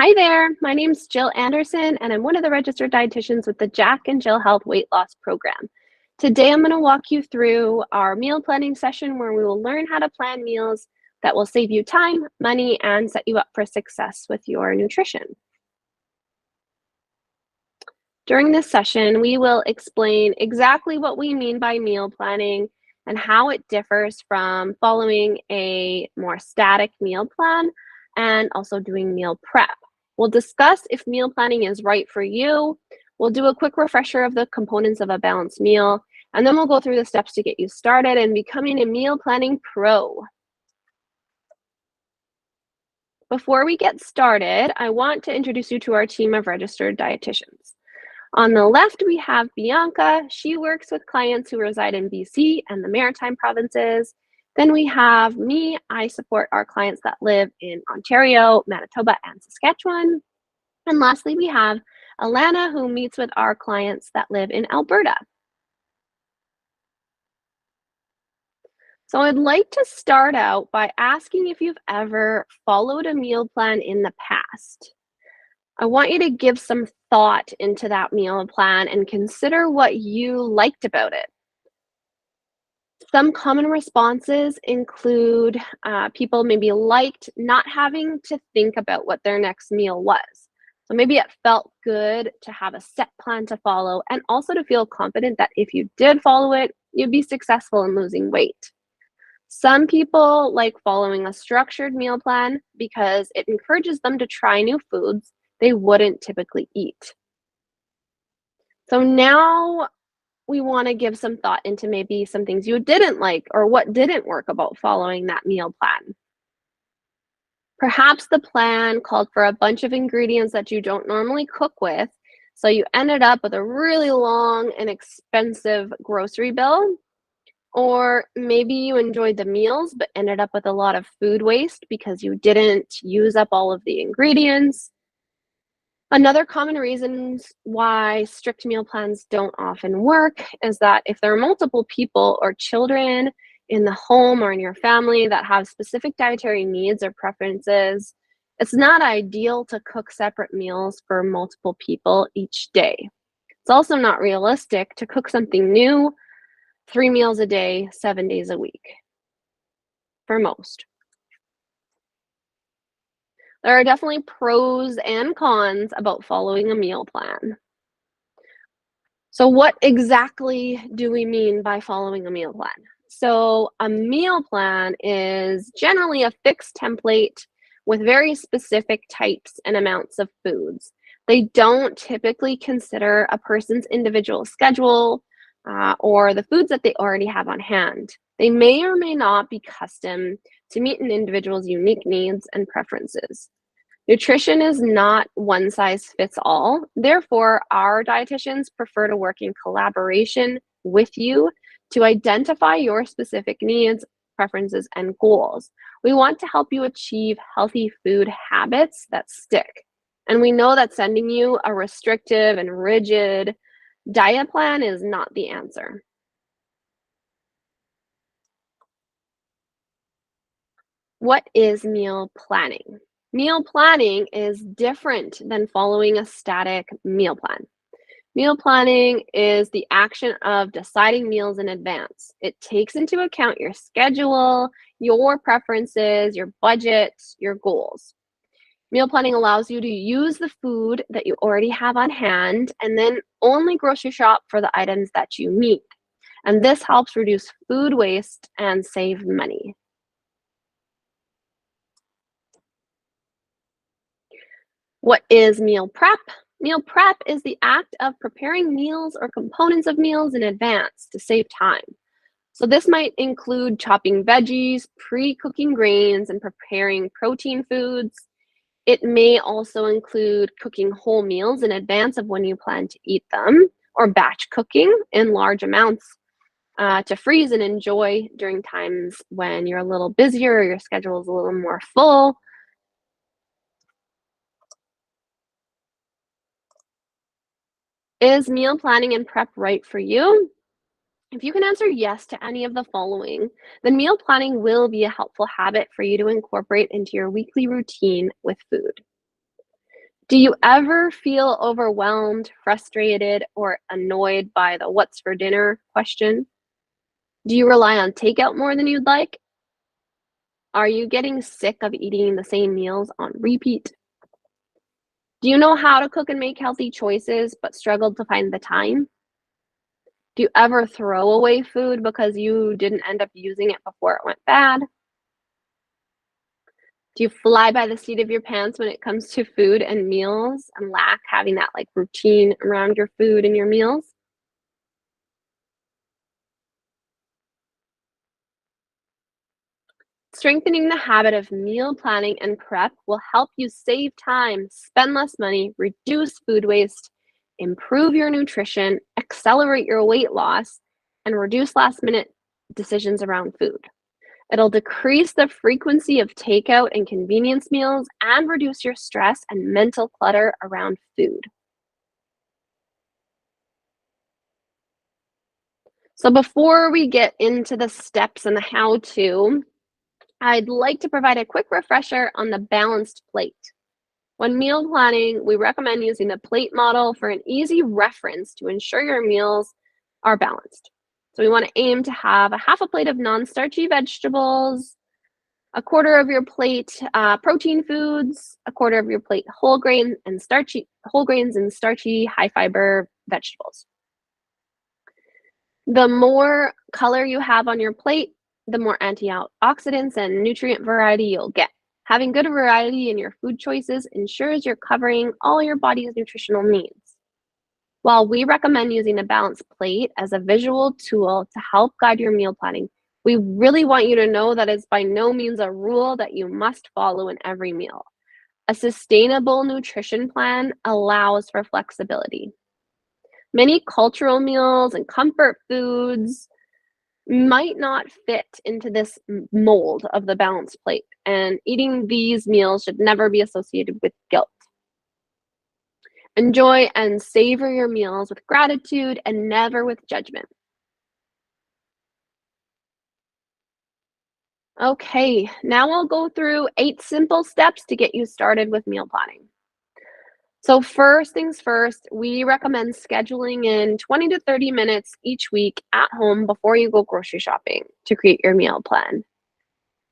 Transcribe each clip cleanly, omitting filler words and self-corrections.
Hi there, my name's Jill Anderson, and I'm one of the registered dietitians with the Jack and Jill Health Weight Loss Program. Today, I'm going to walk you through our meal planning session where we will learn how to plan meals that will save you time, money, and set you up for success with your nutrition. During this session, we will explain exactly what we mean by meal planning and how it differs from following a more static meal plan and also doing meal prep. We'll discuss if meal planning is right for you. We'll do a quick refresher of the components of a balanced meal, and then we'll go through the steps to get you started in becoming a meal planning pro. Before we get started, I want to introduce you to our team of registered dietitians. On the left, we have Bianca. She works with clients who reside in BC and the Maritime provinces. Then we have me. I support our clients that live in Ontario, Manitoba, and Saskatchewan. And lastly, we have Alana, who meets with our clients that live in Alberta. So I'd like to start out by asking if you've ever followed a meal plan in the past. I want you to give some thought into that meal plan and consider what you liked about it. Some common responses include people maybe liked not having to think about what their next meal was. So maybe it felt good to have a set plan to follow and also to feel confident that if you did follow it, you'd be successful in losing weight. Some people like following a structured meal plan because it encourages them to try new foods they wouldn't typically eat. So now we want to give some thought into maybe some things you didn't like or what didn't work about following that meal plan. Perhaps the plan called for a bunch of ingredients that you don't normally cook with, so you ended up with a really long and expensive grocery bill. Or maybe you enjoyed the meals but ended up with a lot of food waste because you didn't use up all of the ingredients. Another common reasons why strict meal plans don't often work is that if there are multiple people or children in the home or in your family that have specific dietary needs or preferences, it's not ideal to cook separate meals for multiple people each day. It's also not realistic to cook something new 3 meals a day, 7 days a week for most. There are definitely pros and cons about following a meal plan. So what exactly do we mean by following a meal plan? So a meal plan is generally a fixed template with very specific types and amounts of foods. They don't typically consider a person's individual schedule or the foods that they already have on hand. They may or may not be custom to meet an individual's unique needs and preferences. Nutrition is not one size fits all. Therefore, our dietitians prefer to work in collaboration with you to identify your specific needs, preferences, and goals. We want to help you achieve healthy food habits that stick. And we know that sending you a restrictive and rigid diet plan is not the answer. What is meal planning? Meal planning is different than following a static meal plan. Meal planning is the action of deciding meals in advance. It takes into account your schedule, your preferences, your budget, your goals. Meal planning allows you to use the food that you already have on hand and then only grocery shop for the items that you need. And this helps reduce food waste and save money. What is meal prep? Meal prep is the act of preparing meals or components of meals in advance to save time. So this might include chopping veggies, pre-cooking grains, and preparing protein foods. It may also include cooking whole meals in advance of when you plan to eat them, or batch cooking in large amounts to freeze and enjoy during times when you're a little busier or your schedule is a little more full. Is meal planning and prep right for you? If you can answer yes to any of the following, then meal planning will be a helpful habit for you to incorporate into your weekly routine with food. Do you ever feel overwhelmed, frustrated, or annoyed by the "what's for dinner" question? Do you rely on takeout more than you'd like? Are you getting sick of eating the same meals on repeat? Do you know how to cook and make healthy choices but struggle to find the time? Do you ever throw away food because you didn't end up using it before it went bad? Do you fly by the seat of your pants when it comes to food and meals and lack having that like routine around your food and your meals? Strengthening the habit of meal planning and prep will help you save time, spend less money, reduce food waste, improve your nutrition, accelerate your weight loss, and reduce last minute decisions around food. It'll decrease the frequency of takeout and convenience meals and reduce your stress and mental clutter around food. So, before we get into the steps and the how to, I'd like to provide a quick refresher on the balanced plate. When meal planning, we recommend using the plate model for an easy reference to ensure your meals are balanced. So, we want to aim to have a half a plate of non starchy vegetables, a quarter of your plate protein foods, a quarter of your plate whole grains and starchy high fiber vegetables. The more color you have on your plate, the more antioxidants and nutrient variety you'll get. Having good variety in your food choices ensures you're covering all your body's nutritional needs. While we recommend using a balanced plate as a visual tool to help guide your meal planning, we really want you to know that it's by no means a rule that you must follow in every meal. A sustainable nutrition plan allows for flexibility. Many cultural meals and comfort foods might not fit into this mold of the balanced plate, and eating these meals should never be associated with guilt. Enjoy and savor your meals with gratitude and never with judgment. Okay, now I'll go through 8 simple steps to get you started with meal planning. So, first things first, we recommend scheduling in 20 to 30 minutes each week at home before you go grocery shopping to create your meal plan.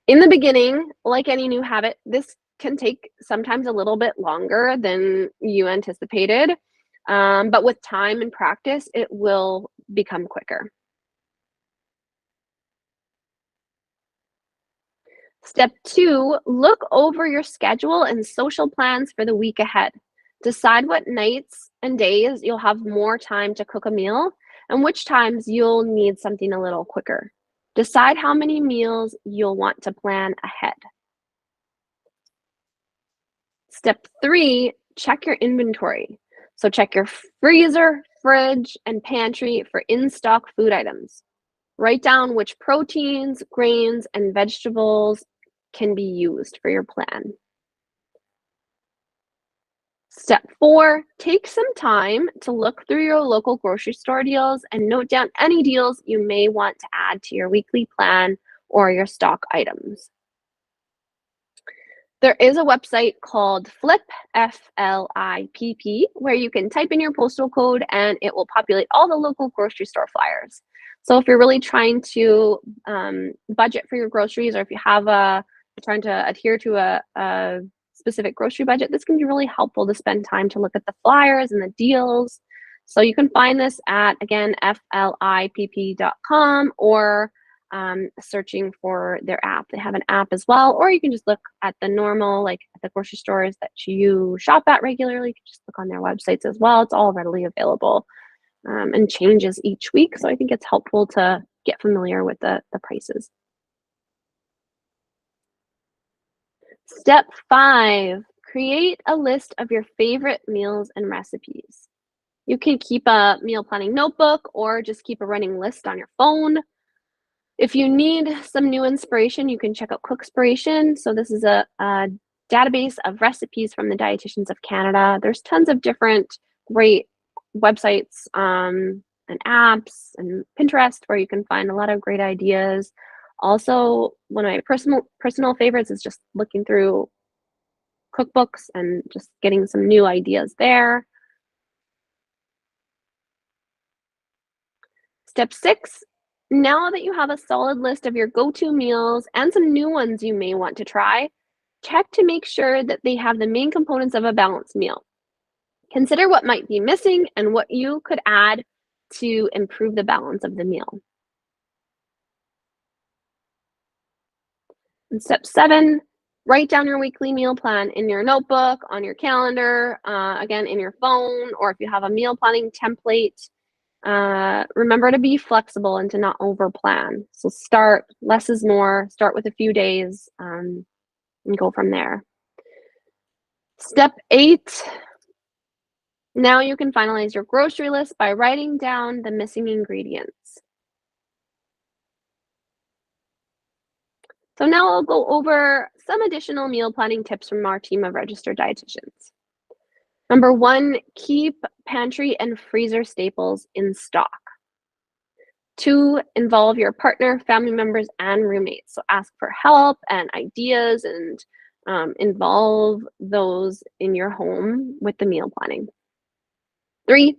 In the beginning, like any new habit, this can take sometimes a little bit longer than you anticipated, but with time and practice, it will become quicker. Step two, look over your schedule and social plans for the week ahead. Decide what nights and days you'll have more time to cook a meal and which times you'll need something a little quicker. Decide how many meals you'll want to plan ahead. Step three, check your inventory. So check your freezer, fridge, and pantry for in stock food items. Write down which proteins, grains, and vegetables can be used for your plan. Step four, take some time to look through your local grocery store deals and note down any deals you may want to add to your weekly plan or your stock items. There is a website called Flip, F-L-I-P-P, where you can type in your postal code and it will populate all the local grocery store flyers. So if you're really trying to budget for your groceries, or if you have trying to adhere to a specific grocery budget, this can be really helpful to spend time to look at the flyers and the deals. So you can find this at, again, flipp.com, or searching for their app. They have an app as well, or you can just look at the normal, like at the grocery stores that you shop at regularly. You can just look on their websites as well. It's all readily available and changes each week. So I think it's helpful to get familiar with the prices. Step five, create a list of your favorite meals and recipes. You can keep a meal planning notebook or just keep a running list on your phone. If you need some new inspiration, you can check out Cookspiration. So this is a database of recipes from the Dietitians of Canada. There's tons of different great websites and apps and Pinterest where you can find a lot of great ideas. Also, one of my personal favorites is just looking through cookbooks and just getting some new ideas there. Step 6, now that you have a solid list of your go-to meals and some new ones you may want to try, check to make sure that they have the main components of a balanced meal. Consider what might be missing and what you could add to improve the balance of the meal. And step 7, write down your weekly meal plan in your notebook, on your calendar, again, in your phone, or if you have a meal planning template. Remember to be flexible and to not overplan. So less is more, start with a few days and go from there. Step 8, now you can finalize your grocery list by writing down the missing ingredients. So now I'll go over some additional meal planning tips from our team of registered dietitians. Number 1, keep pantry and freezer staples in stock. 2, involve your partner, family members, and roommates. So ask for help and ideas and involve those in your home with the meal planning. 3,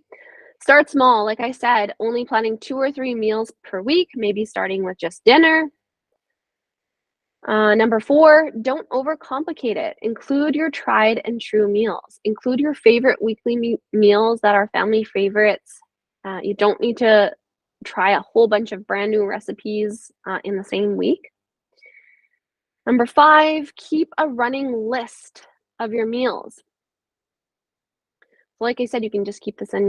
start small. Like I said, only planning 2 or 3 meals per week, maybe starting with just dinner. Number 4, don't overcomplicate it. Include your tried and true meals. Include your favorite weekly meals that are family favorites. You don't need to try a whole bunch of brand new recipes in the same week. Number 5, keep a running list of your meals. So like I said, you can just keep this in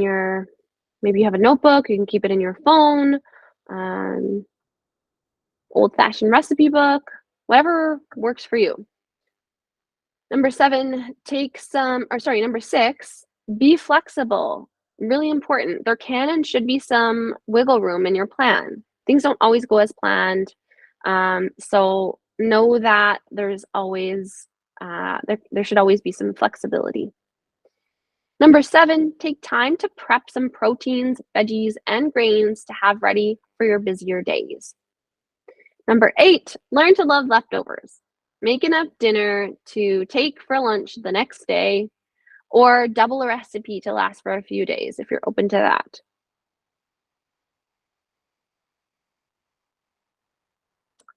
maybe you have a notebook, you can keep it in your phone, old-fashioned recipe book, whatever works for you. Number 6, be flexible. Really important. There can and should be some wiggle room in your plan. Things don't always go as planned. So know that there's always, there should always be some flexibility. Number 7, take time to prep some proteins, veggies, and grains to have ready for your busier days. Number 8, learn to love leftovers. Make enough dinner to take for lunch the next day, or double a recipe to last for a few days if you're open to that.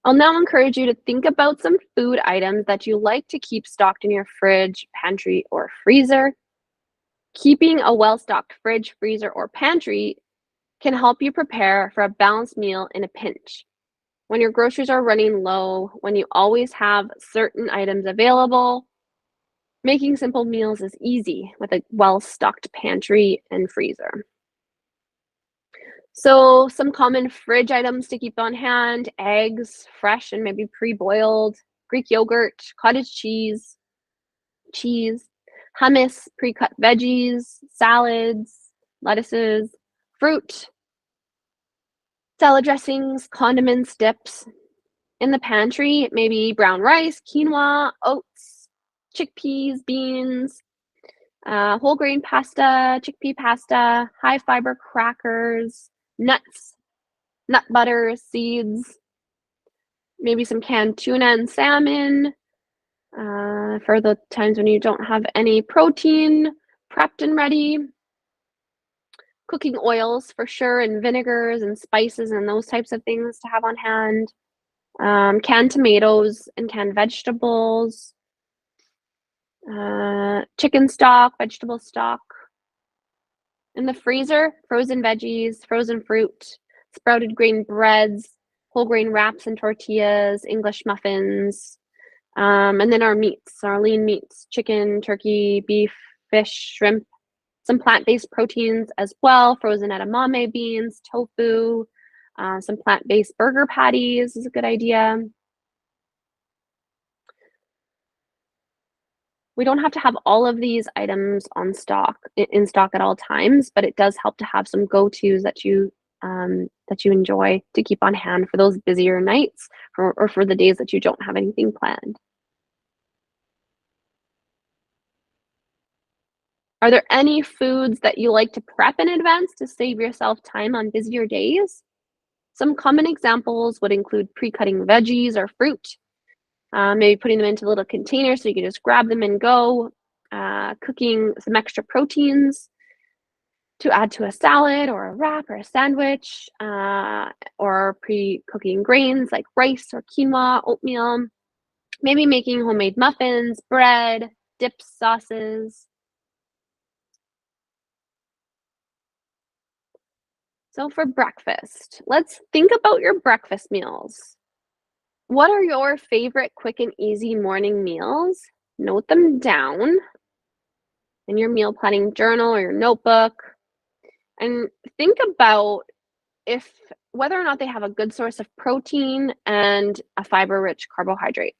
I'll now encourage you to think about some food items that you like to keep stocked in your fridge, pantry, or freezer. Keeping a well-stocked fridge, freezer, or pantry can help you prepare for a balanced meal in a pinch. When your groceries are running low, when you always have certain items available, making simple meals is easy with a well-stocked pantry and freezer. So some common fridge items to keep on hand: eggs, fresh and maybe pre-boiled, Greek yogurt, cottage cheese, hummus, pre-cut veggies, salads, lettuces, fruit, salad dressings, condiments, dips. In the pantry, maybe brown rice, quinoa, oats, chickpeas, beans, whole grain pasta, chickpea pasta, high fiber crackers, nuts, nut butter, seeds, maybe some canned tuna and salmon for the times when you don't have any protein prepped and ready. Cooking oils for sure, and vinegars and spices and those types of things to have on hand. Canned tomatoes and canned vegetables. Chicken stock, vegetable stock. In the freezer, frozen veggies, frozen fruit, sprouted grain breads, whole grain wraps and tortillas, English muffins, and then our meats, our lean meats: chicken, turkey, beef, fish, shrimp, some plant-based proteins as well, frozen edamame beans, tofu, some plant-based burger patties is a good idea. We don't have to have all of these items in stock at all times, but it does help to have some go-tos that you enjoy to keep on hand for those busier nights or for the days that you don't have anything planned. Are there any foods that you like to prep in advance to save yourself time on busier days? Some common examples would include pre-cutting veggies or fruit, Maybe putting them into little containers so you can just grab them and go. Cooking some extra proteins to add to a salad or a wrap or a sandwich, or pre-cooking grains like rice or quinoa, oatmeal. Maybe making homemade muffins, bread, dips, sauces. So for breakfast, let's think about your breakfast meals. What are your favorite quick and easy morning meals? Note them down in your meal planning journal or your notebook, and think about if whether or not they have a good source of protein and a fiber-rich carbohydrate.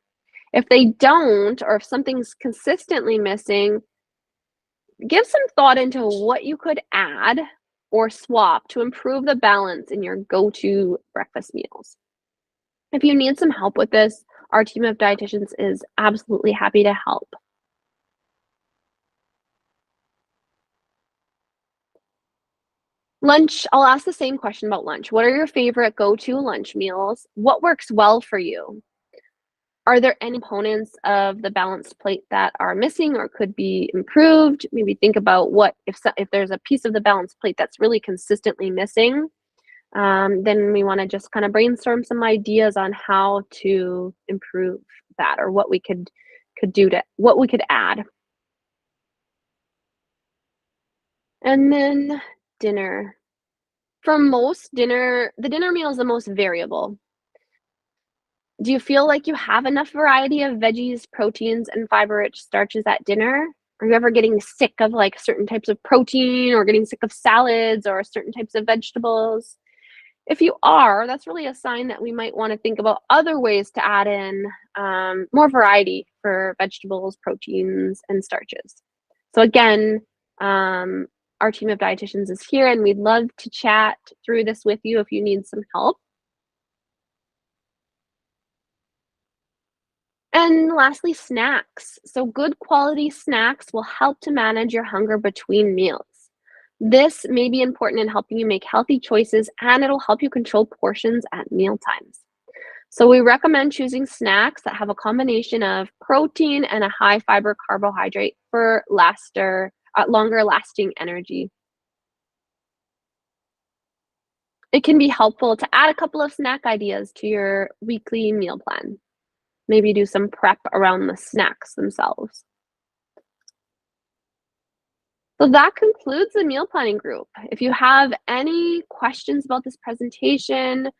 If they don't, or if something's consistently missing, give some thought into what you could add or swap to improve the balance in your go-to breakfast meals. If you need some help with this, our team of dietitians is absolutely happy to help. Lunch, I'll ask the same question about lunch. What are your favorite go-to lunch meals? What works well for you? Are there any components of the balanced plate that are missing or could be improved? Maybe think about what if there's a piece of the balanced plate that's really consistently missing, then we want to just kind of brainstorm some ideas on how to improve that, or what we could do to what we could add. And then dinner. For most dinner, the dinner meal is the most variable. Do you feel like you have enough variety of veggies, proteins, and fiber-rich starches at dinner? Are you ever getting sick of like certain types of protein, or getting sick of salads or certain types of vegetables? If you are, that's really a sign that we might want to think about other ways to add in more variety for vegetables, proteins, and starches. So again, our team of dietitians is here, and we'd love to chat through this with you if you need some help. And lastly, snacks. So good quality snacks will help to manage your hunger between meals. This may be important in helping you make healthy choices, and it'll help you control portions at meal times. So we recommend choosing snacks that have a combination of protein and a high fiber carbohydrate for longer lasting energy. It can be helpful to add a couple of snack ideas to your weekly meal plan. Maybe do some prep around the snacks themselves. So that concludes the meal planning group. If you have any questions about this presentation,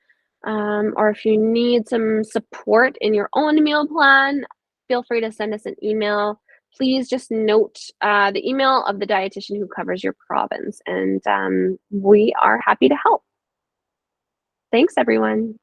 or if you need some support in your own meal plan, feel free to send us an email. Please just note the email of the dietitian who covers your province, and we are happy to help. Thanks, everyone.